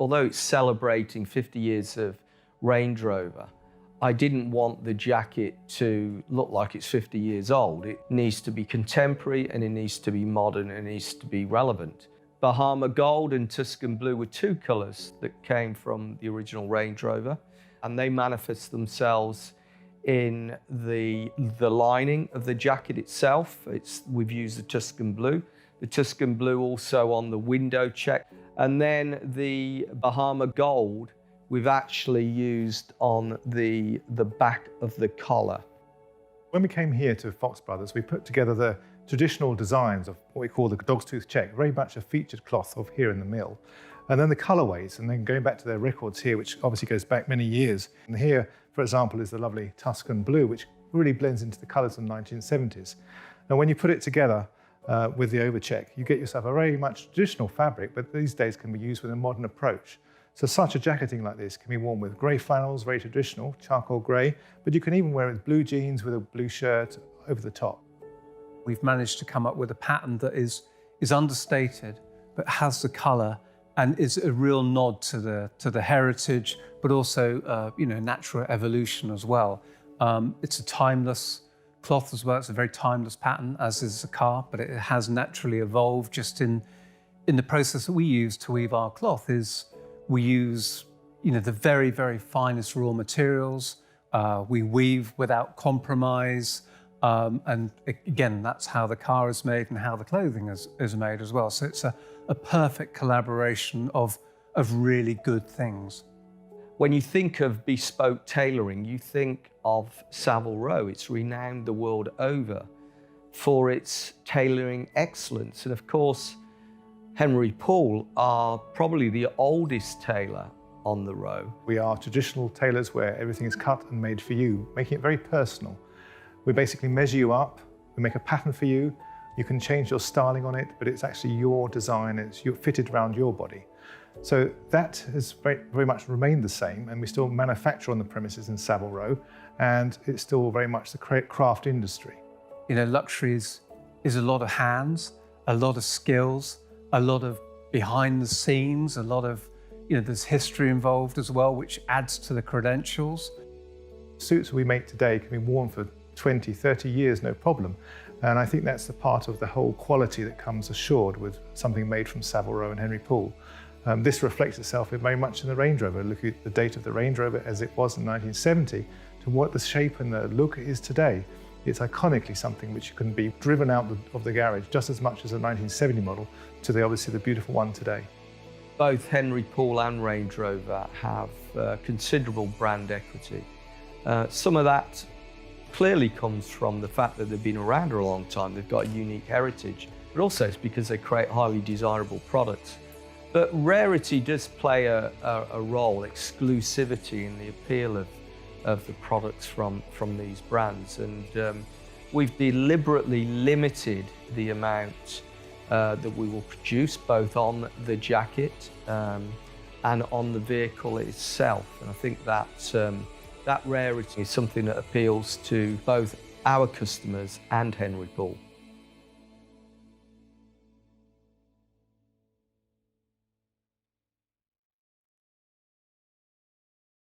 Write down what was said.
Although it's celebrating 50 years of Range Rover, I didn't want the jacket to look like it's 50 years old. It needs to be contemporary and it needs to be modern and it needs to be relevant. Bahama Gold and Tuscan Blue were two colours that came from the original Range Rover, and they manifest themselves in the lining of the jacket itself. We've used the Tuscan Blue. The Tuscan Blue also on the window check. And then the Bahama Gold we've actually used on the back of the collar. When we came here to Fox Brothers, we put together the traditional designs of what we call the dog's tooth check, very much a featured cloth of here in the mill. And then the colorways, and then going back to their records here, which obviously goes back many years. And here, for example, is the lovely Tuscan Blue, which really blends into the colors of the 1970s. And when you put it together with the overcheck, you get yourself a very much traditional fabric, but these days can be used with a modern approach. So such a jacketing like this can be worn with grey flannels, very traditional, charcoal grey, but you can even wear it with blue jeans with a blue shirt over the top. We've managed to come up with a pattern that is understated, but has the colour and is a real nod to the heritage, but also natural evolution as well. It's a timeless cloth as well. It's a very timeless pattern, as is the car, but it has naturally evolved. Just in the process that we use to weave our cloth is we use the very, very finest raw materials. We weave without compromise. And again, that's how the car is made and how the clothing is made as well. So it's a perfect collaboration of really good things. When you think of bespoke tailoring, you think of Savile Row. It's renowned the world over for its tailoring excellence. And of course, Henry Poole are probably the oldest tailor on the row. We are traditional tailors where everything is cut and made for you, making it very personal. We basically measure you up, we make a pattern for you, you can change your styling on it, but it's actually your design, it's fitted around your body. So that has very much remained the same, and we still manufacture on the premises in Savile Row, and it's still very much the craft industry. Luxury is a lot of hands, a lot of skills, a lot of behind the scenes, a lot of, there's history involved as well, which adds to the credentials. Suits we make today can be worn for 20, 30 years, no problem. And I think that's the part of the whole quality that comes assured with something made from Savile Row and Henry Poole. This reflects itself very much in the Range Rover. Look at the date of the Range Rover as it was in 1970 to what the shape and the look is today. It's iconically something which can be driven out of the garage just as much as a 1970 model to obviously the beautiful one today. Both Henry Poole and Range Rover have considerable brand equity. Some of that clearly comes from the fact that they've been around a long time. They've got a unique heritage, but also it's because they create highly desirable products. But rarity does play a role, exclusivity in the appeal of the products from these brands. And we've deliberately limited the amount that we will produce, both on the jacket and on the vehicle itself. And I think that rarity is something that appeals to both our customers and Henry Poole.